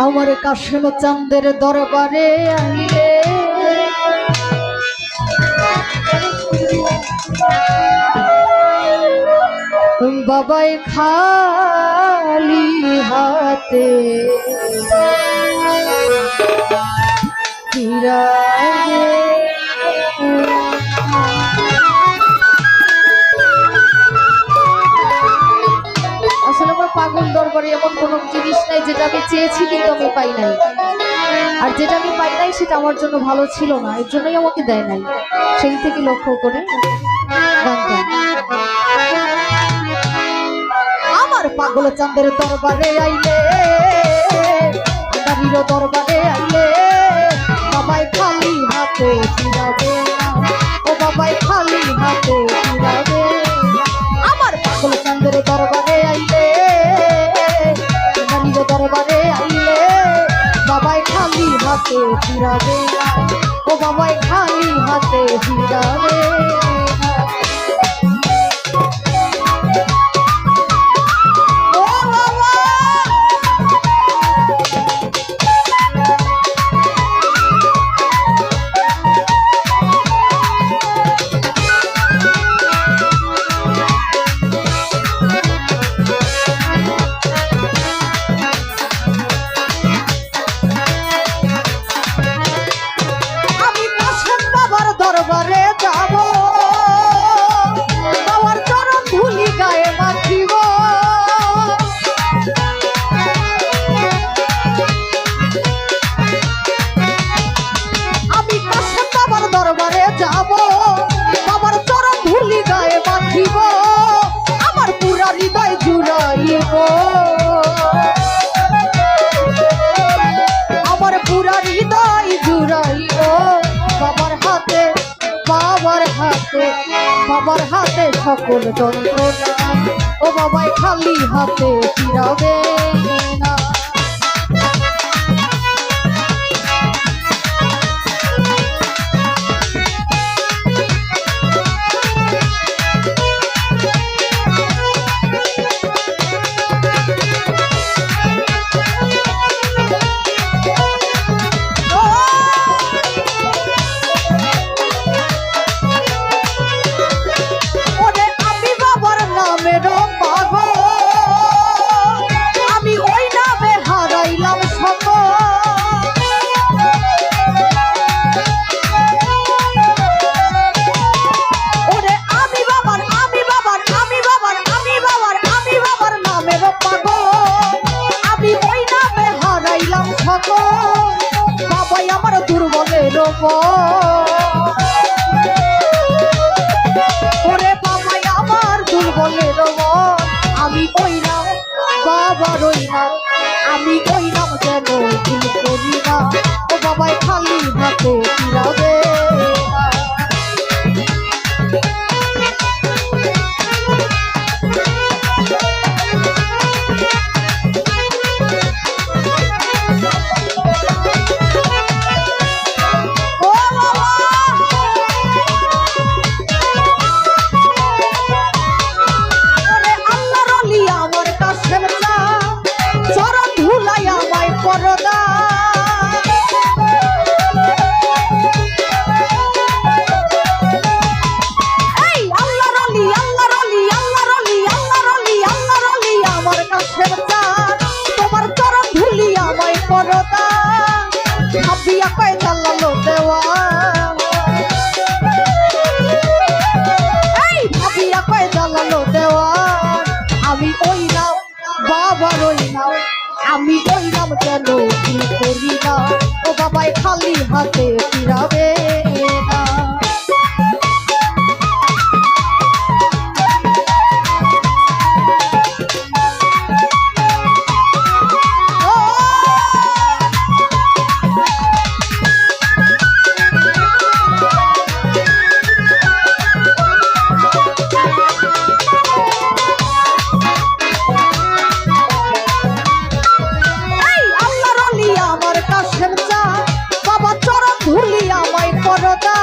আমার কাশেম চাঁদের দরবারে আইলে বাবাই খালি হাতে ফিরাবে। আসলে আমার পাগল দরবারে এমন কোনো জিনিস নাই যেটা আমি চেয়েছি কিন্তু আমি পাই নাই, আর যেটা আমি পাই নাই সেটা আমার জন্য ভালো ছিল না, এর জন্যই আমাকে দেয় নাই। সেই থেকে লক্ষ্য করে গানটা আমার পাগল চাঁদের দরবারে আইলে দাঁড়ির দরবারে আইলে বাবাই খালি হাতে ফিরাবে না, ও বাবাই খালি হাতে ফিরাবে। আমার পাগল চাঁদের দরবারে আইলে দাঁড়ির দরবারে আইলে বাবাই খালি হাতে ফিরাবে না, ও বাবাই খালি হাতে ফিরাবে। দরবারে যাব বাবার চরণ ধুলি গায়ে মাখিব, আমি কাশেম বাবার দরবারে যাব বাবার চরণ ধুলি গায়ে মাখিব, আমার পুরা হৃদয় জুড়াইব, আমার পুরা হৃদয় জুড়াইব বাবার হাতে, বাবার হাতে, বাবার হাতে সকল যন্ত্রণা, ও বাবাই খালি হাতে ফিরাবে না। আমি ওই নামে হারাইলাম সকল, ওরে আমি বাবার, আমি বাবার, আমি বাবার, আমি বাবার, আমি বাবার নামের পাগল, আমি ওই নামে হারাইলাম সকল, বাবাই আমার দুর্বলের ওরে বাবাই আমার দুর্বলের আমি ওই নাম বাবার ওই নাম, আমি ওই নাম যেন ভুল করি না, ও বাবাই খালি হাতে ফিরাবে না। আমি ওই নাম বাবার ওই নাম, আমি ওই নাম যেন ভুল করি না, ও বাবাই খালি হাতে ফিরাবে না। কাশেম চা বাবা চরণ ধুলি আমায় করদা।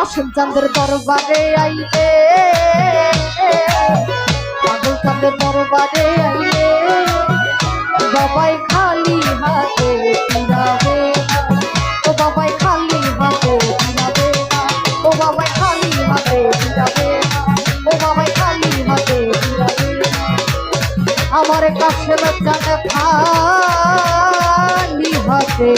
কাশেম চাঁদের দরবারে আইলে, পাগল চাঁদের দরবারে আইলে বাবাই খালি হাতে ফিরাবে না, ও বাবাই খালি হাতে ফিরাবে না, ও বাবাই খালি হাতে ফিরাবে না, ও বাবাই খালি হাতে ফিরাবে না। আমার কাশেম চাঁদ খালি হাতে